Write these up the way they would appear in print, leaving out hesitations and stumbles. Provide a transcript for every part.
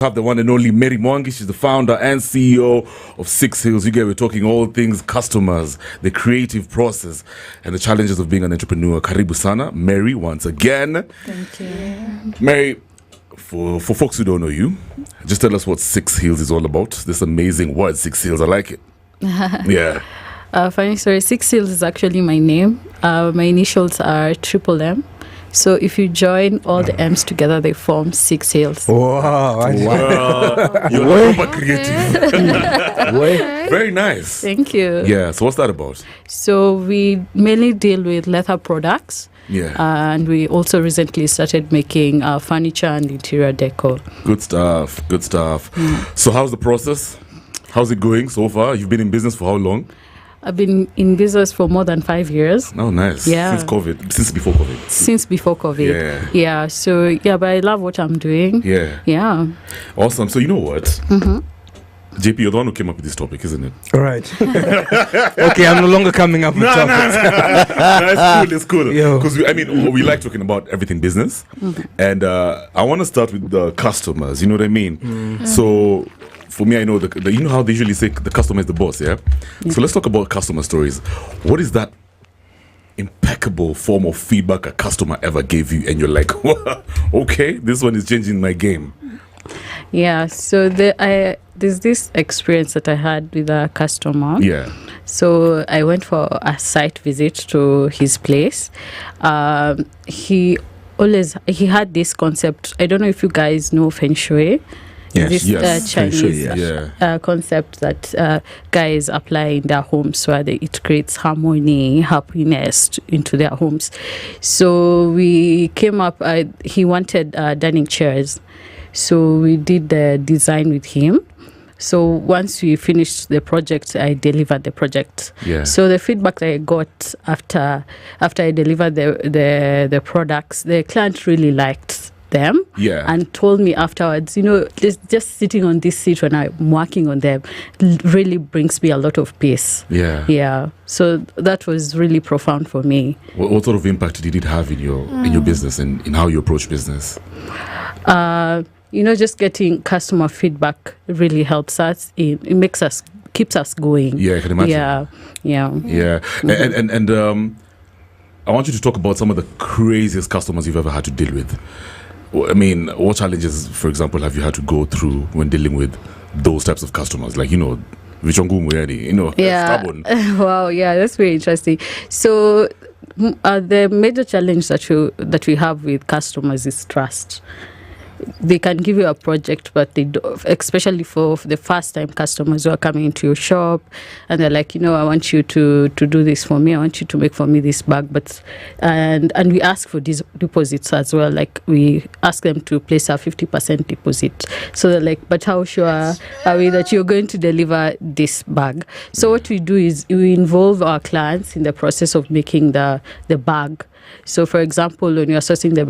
Have the one and only Mary Mwangi. She's the founder and CEO of 6 Hills. You guys were talking all things customers, the creative process, and the challenges of being an entrepreneur. Karibu sana, Mary, once again. Thank you. Mary, for folks who don't know you, just tell us what 6 Hills is all about. This amazing word, 6 Hills. I like it. Yeah. Funny story, 6 Hills is actually my name. My initials are Triple M. So if you join all the M's together, they form 6 Hills. Wow. You're super creative. Very nice. Thank you. Yeah, so what's that about? So we mainly deal with leather products. Yeah. And we also recently started making furniture and interior decor. Good stuff. So how's the process? How's it going so far? You've been in business for how long? I've been in business for more than 5 years. Oh, nice. Yeah. Since before COVID. Since before COVID. Yeah. Yeah. So, yeah, but I love what I'm doing. Yeah. Yeah. Awesome. So, you know what? JP, you're the one who came up with this topic, isn't it? All right. Okay, I'm no longer coming up with topics. It's cool. Because we like talking about everything business. And I want to start with the customers. You know what I mean? So, for me, I know you know how they usually say the customer is the boss, yeah? So let's talk about customer stories. What is that impeccable form of feedback a customer ever gave you and you're like, okay, this one is changing my game? Yeah, so there's this experience that I had with a customer. Yeah. So I went for a site visit to his place. He had this concept. I don't know if you guys know Feng Shui. Yes. Chinese concept that guys apply in their homes where it creates harmony, happiness into their homes. So we came up, he wanted dining chairs. So we did the design with him. So once we finished the project, I delivered the project. Yeah. So the feedback that I got after I delivered the products, the client really liked them, and told me afterwards, just sitting on this seat when I'm working on them really brings me a lot of peace. Yeah. So that was really profound for me. What sort of impact did it have in your business and in how you approach business? Just getting customer feedback really helps us. It keeps us going. Yeah, I can imagine. Yeah. And I want you to talk about some of the craziest customers you've ever had to deal with. I mean, what challenges, for example, have you had to go through when dealing with those types of customers? Like, stubborn. Wow, yeah, that's very interesting. So the major challenge that we have with customers is trust. They can give you a project, but they do, especially for the first time customers who are coming into your shop and they're like, I want you to do this for me. I want you to make for me this bag. And we ask for these deposits as well. Like we ask them to place a 50% deposit. So they're like, but how sure are we that you're going to deliver this bag? So what we do is we involve our clients in the process of making the bag. So, for example, when you're sourcing the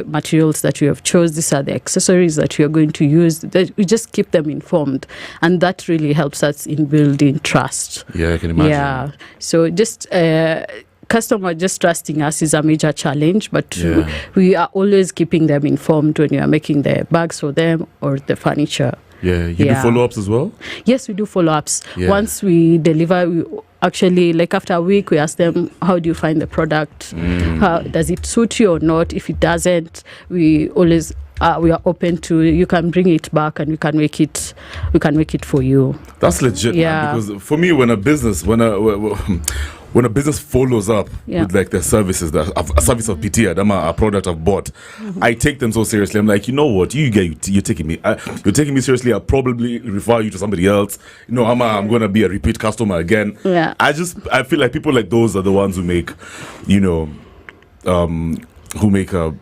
materials that you have chose, these are the accessories that you're going to use. We just keep them informed. And that really helps us in building trust. Yeah, I can imagine. Yeah. So just customer just trusting us is a major challenge, but we are always keeping them informed when you are making the bags for them or the furniture. Yeah, you do follow-ups as well? Yes, we do follow-ups. Yeah. Once we deliver, we actually, like after a week, we ask them, how do you find the product? How does it suit you or not? If it doesn't, we always we are open to, you can bring it back and we can make it for you. That's legit, man, because for me, when a business follows up with like their services, a service of PT, a product I've bought, I take them so seriously. I'm like, you know what, you're taking me seriously. I'll probably refer you to somebody else. I'm going to be a repeat customer again. Yeah. I feel like people like those are the ones who make, a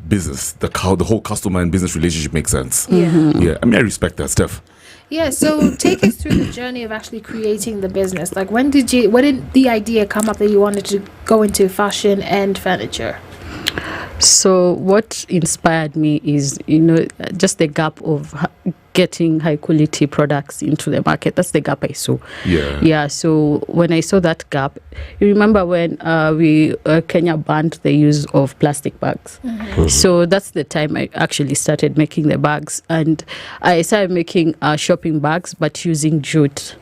business, the whole customer and business relationship makes sense. Yeah. I respect that, Steph. Yeah, so take us through the journey of actually creating the business. Like, when did the idea come up that you wanted to go into fashion and furniture? So what inspired me is, just the gap of getting high quality products into the market. That's the gap I saw. Yeah. So when I saw that gap, you remember when Kenya banned the use of plastic bags. So that's the time I actually started making the bags, and I started making shopping bags but using jute.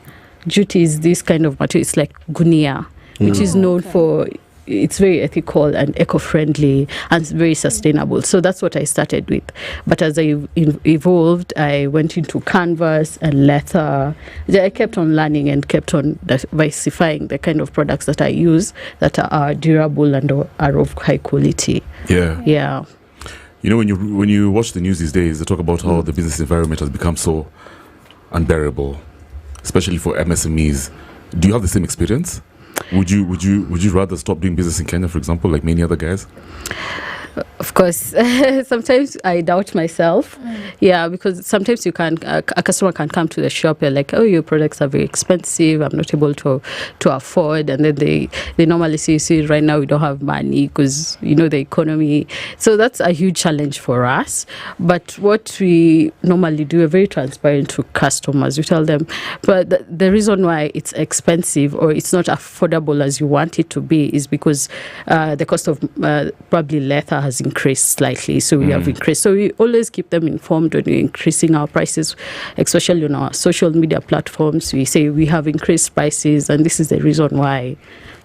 Jute is this kind of material. It's like gunia, which is known for, it's very ethical and eco-friendly and very sustainable. So that's what I started with. But as I evolved, I went into canvas and leather. I kept on learning and kept on diversifying the kind of products that I use that are durable and are of high quality. Yeah. You know, when you watch the news these days, they talk about how the business environment has become so unbearable, especially for MSMEs. Do you have the same experience? Would you rather stop doing business in Kenya, for example, like many other guys? Of course, sometimes I doubt myself. Yeah, because sometimes you can a customer can come to the shop. You're like, oh, your products are very expensive. I'm not able to afford. And then they normally say, see, right now we don't have money because the economy. So that's a huge challenge for us. But what we normally do, we're very transparent to customers. We tell them, but the reason why it's expensive or it's not affordable as you want it to be is because the cost of probably leather has increased slightly, so we have increased. So we always keep them informed when we're increasing our prices, especially on our social media platforms. We say we have increased prices and this is the reason why.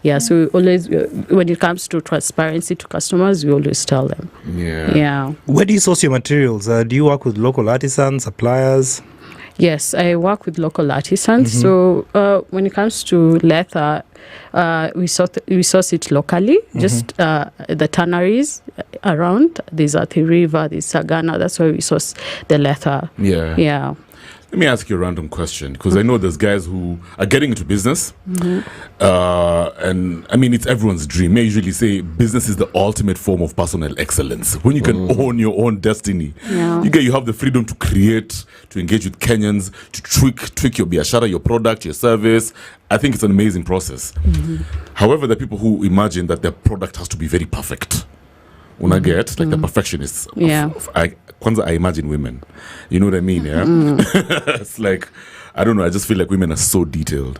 Yeah, so we always, when it comes to transparency to customers, we always tell them. Yeah. Where do you source your materials? Do you work with local artisans, suppliers? Yes, I work with local artisans. So when it comes to leather, we source it locally, just the tanneries around. There's Athi River, there's Sagana. That's where we source the leather. Yeah. Let me ask you a random question, because I know there's guys who are getting into business, and I mean, it's everyone's dream. I usually say business is the ultimate form of personal excellence. When you can own your own destiny, you have the freedom to create, to engage with Kenyans, to tweak your biashara, your product, your service. I think it's an amazing process. However, there are people who imagine that their product has to be very perfect. When I get like the perfectionists, I imagine women. You know what I mean? Yeah, it's like, I don't know. I just feel like women are so detailed.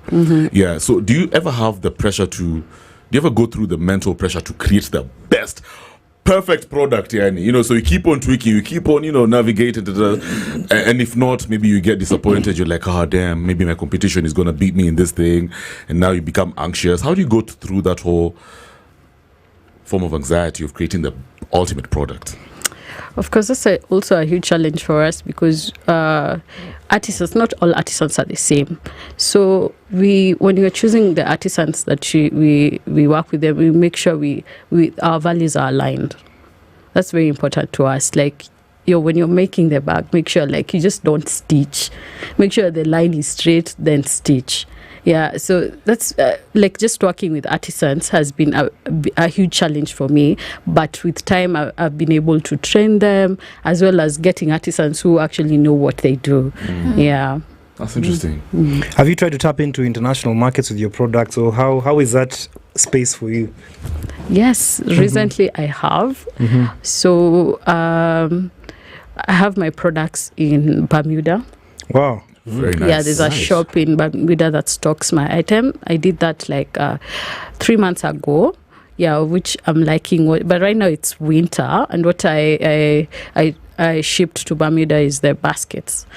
Yeah. So, do you ever have the pressure do you ever go through the mental pressure to create the best, perfect product? Yeah, so you keep on tweaking, you keep on, navigating, and if not, maybe you get disappointed. You're like, oh damn, maybe my competition is gonna beat me in this thing, and now you become anxious. How do you go through that whole form of anxiety of creating the ultimate product? Of course, that's also a huge challenge for us because artisans, not all artisans are the same. So when we are choosing the artisans that we work with them, we make sure our values are aligned. That's very important to us. Like, when you're making the bag, make sure like you just don't stitch. Make sure the line is straight, then stitch. Yeah, so that's like just working with artisans has been a huge challenge for me. But with time, I've been able to train them as well as getting artisans who actually know what they do. Yeah. That's interesting. Have you tried to tap into international markets with your products, or how is that space for you? Yes, recently I have. So I have my products in Bermuda. Wow. Very nice. Yeah, there's a shop in Bermuda that stocks my item. I did that like 3 months ago. Yeah, which I'm liking. But right now it's winter, and what I shipped to Bermuda is the baskets.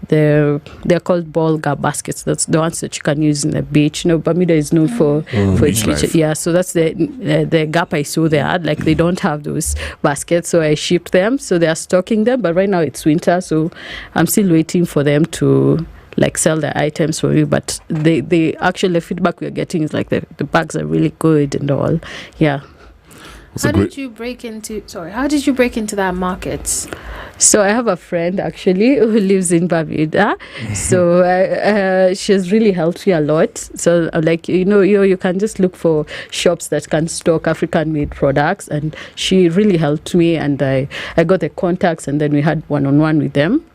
They're called Bolga baskets. That's the ones that you can use in the beach. Bermuda is known for its beach. Yeah, so that's the gap I saw there. Like they don't have those baskets, so I shipped them. So they are stocking them, but right now it's winter, so I'm still waiting for them to like sell the items for me. But they actually, the feedback we're getting is like the bags are really good and all. Yeah. How did you break into that market? So I have a friend actually who lives in Bermuda. So she has really helped me a lot. So I'm like, you can just look for shops that can stock African-made products, and she really helped me. And I got the contacts, and then we had one-on-one with them,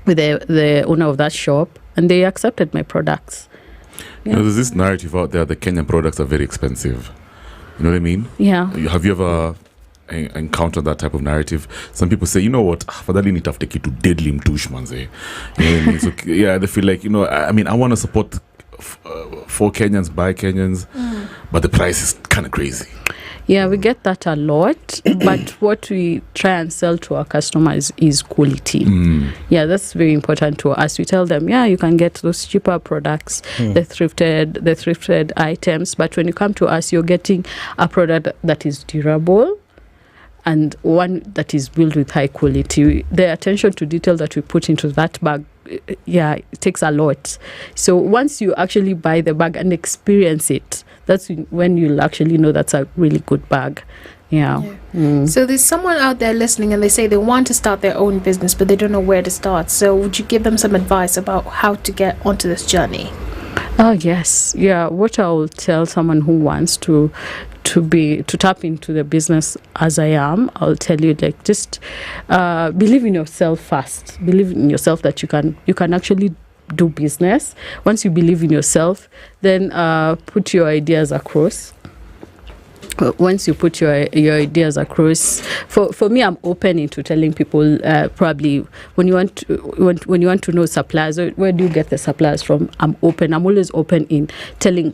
with the owner of that shop, and they accepted my products. Yeah. There's this narrative out there that Kenyan products are very expensive. You know what I mean? Yeah. Have you ever encounter that type of narrative. Some people say, you know what, afadhali nitafute kitu deadly mtush manze. You know what I mean? So, yeah, they feel like, I mean, I want to support for Kenyans, by Kenyans, but the price is kind of crazy. Yeah, we get that a lot, but what we try and sell to our customers is quality. Yeah, that's very important to us. We tell them, yeah, you can get those cheaper products, the thrifted items, but when you come to us, you're getting a product that is durable and one that is built with high quality. The attention to detail that we put into that bag, yeah, it takes a lot. So once you actually buy the bag and experience it, that's when you'll actually know that's a really good bag. Yeah. So there's someone out there listening and they say they want to start their own business, but they don't know where to start. So would you give them some advice about how to get onto this journey? Oh, yes. Yeah. What I'll tell someone who wants to tap into the business as I am, I'll tell you, like, just believe in yourself first. Believe in yourself that you can actually do business. Once you believe in yourself, then put your ideas across. Once you put your ideas across, for me, I'm open into telling people probably when you want to know suppliers, where do you get the suppliers from? I'm open. I'm always open in telling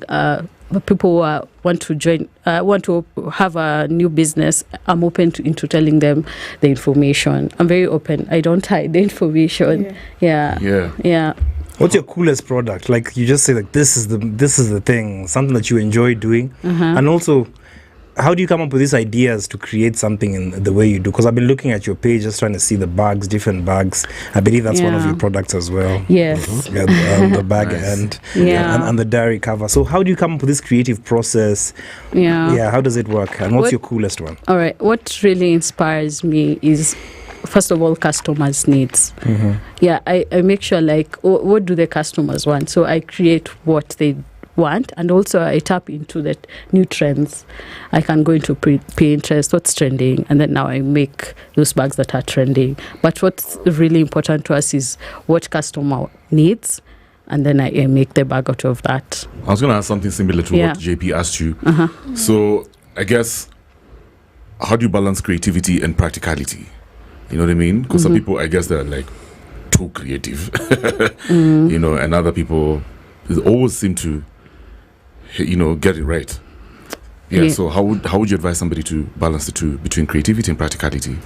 people who want to join, want to have a new business. I'm open into telling them the information. I'm very open. I don't hide the information. Yeah. What's your coolest product? Like, you just say, like, this is the thing, something that you enjoy doing, and also, how do you come up with these ideas to create something in the way you do? Because I've been looking at your page, just trying to see the bags, different bags. I believe that's one of your products as well. Yes. The bag Nice. and the diary cover. So how do you come up with this creative process? Yeah. How does it work? And what's your coolest one? All right. What really inspires me is, first of all, customers' needs. Yeah, I make sure, like, what do the customers want? So I create what they want, and also I tap into the new trends. I can go into Pinterest, what's trending, and then now I make those bags that are trending. But what's really important to us is what customer needs, and then I make the bag out of that. I was going to ask something similar to what JP asked you. So I guess, how do you balance creativity and practicality? You know what I mean? Because some people, I guess, they're like too creative, and other people always seem to, get it right. Yeah. So how would you advise somebody to balance the two between creativity and practicality?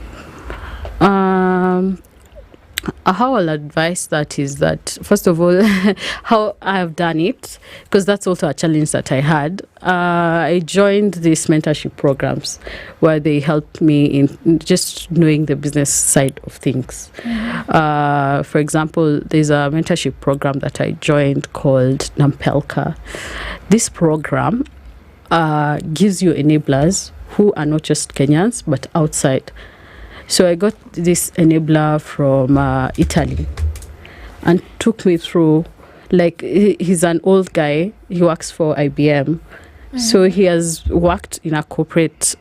How I'll advise that is that, first of all, how I have done it, because that's also a challenge that I had. I joined these mentorship programs where they helped me in just knowing the business side of things. For example, there's a mentorship program that I joined called Nampelka. This program gives you enablers who are not just Kenyans, but outside. So I got this enabler from Italy and took me through, like, he's an old guy. He works for IBM. So he has worked in a corporate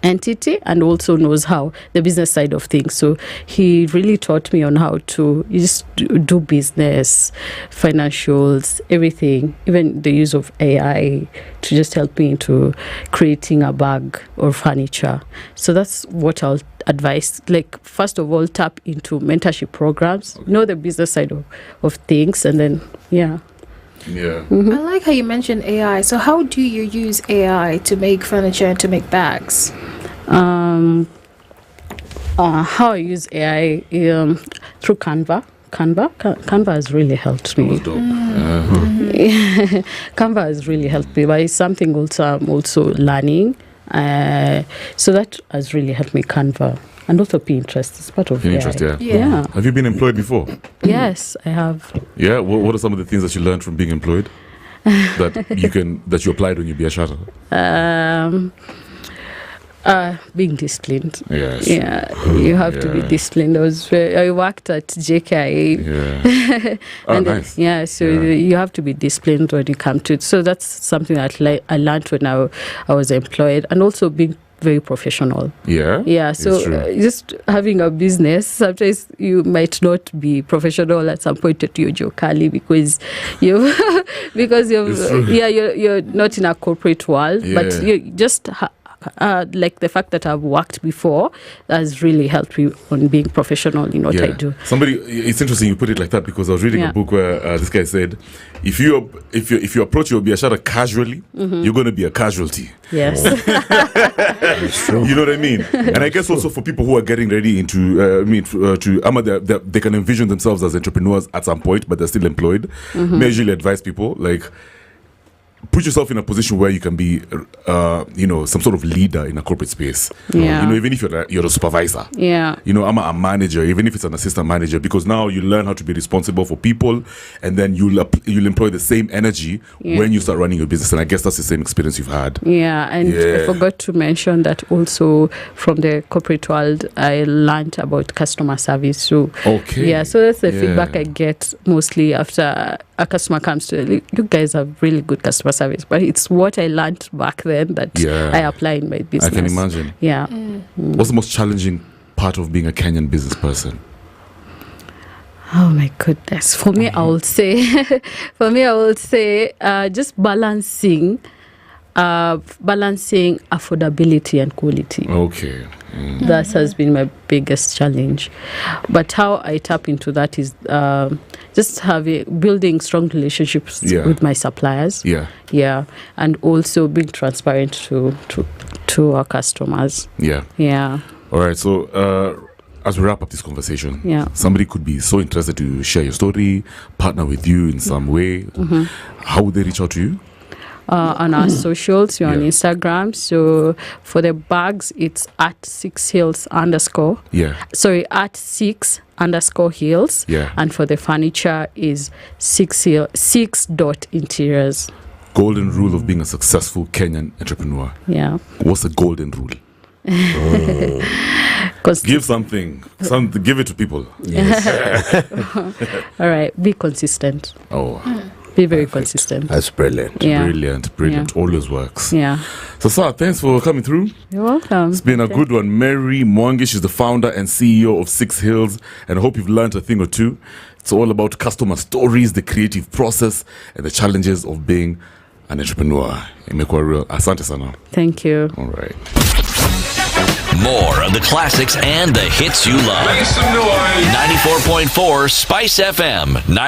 entity and also knows how the business side of things. So he really taught me on how to just do business, financials, everything, even the use of AI to just help me into creating a bag or furniture. So that's what I'll advise. Like, first of all, tap into mentorship programs, know the business side of things, and then Yeah. I like how you mentioned AI. So how do you use AI to make furniture and to make bags? How I use AI through Canva. Canva has really helped me. Canva has really helped me, but it's something also I'm also learning. So that has really helped me, Canva. And also Pinterest is part of Pinterest, yeah. Have you been employed before? Yes, I have. Yeah. What are some of the things that you learned from being employed that you applied when you biashara? Being disciplined. Yes. Yeah, you have to be disciplined. I worked at JKIA. Yeah. And nice. You have to be disciplined when you come to it. So that's something that I learned when I was employed, and also being very professional. Yeah. So just having a business, sometimes you might not be professional at some point at your jokali because you're not in a corporate world, but you just like the fact that I've worked before has really helped me on being professional in what I do. It's interesting you put it like that, because I was reading a book where this guy said, if you approach your biashara casually, you're going to be a casualty. Yes. You know what I mean? And I guess also for people who are getting ready into, they can envision themselves as entrepreneurs at some point, but they're still employed. May I usually advise people, like, put yourself in a position where you can be, some sort of leader in a corporate space. Yeah. Even if you're a supervisor. Yeah. I'm a manager, even if it's an assistant manager, because now you learn how to be responsible for people, and then you'll employ the same energy when you start running your business. And I guess that's the same experience you've had. Yeah, and I forgot to mention that also from the corporate world, I learned about customer service. So so that's the feedback I get mostly after a customer comes to, you guys have really good customer service, but it's what I learned back then that I apply in my business. I can imagine. Yeah. What's the most challenging part of being a Kenyan business person? Oh my goodness. For me, I would say, just balancing affordability and quality. Okay. That has been my biggest challenge. But how I tap into that is just building strong relationships with my suppliers. Yeah. And also being transparent to our customers. Yeah. All right. So as we wrap up this conversation, somebody could be so interested to share your story, partner with you in some way. How would they reach out to you? On our socials, you're on Instagram. So for the bags, it's at 6hills_. At 6_hills. And for the furniture is 6.interiors. Golden rule of being a successful Kenyan entrepreneur. Yeah. What's the golden rule? Give something. Give it to people. Yes. All right. Be consistent. Be very consistent. That's brilliant. Yeah. Brilliant. Always works. Yeah. So, sir, thanks for coming through. You're welcome. It's been a good one. Mary Mwangi, she's the founder and CEO of 6 Hills, and I hope you've learned a thing or two. It's all about customer stories, the creative process, and the challenges of being an entrepreneur. Asante sana. Thank you. All right. More of the classics and the hits you love. 94.4 Spice FM.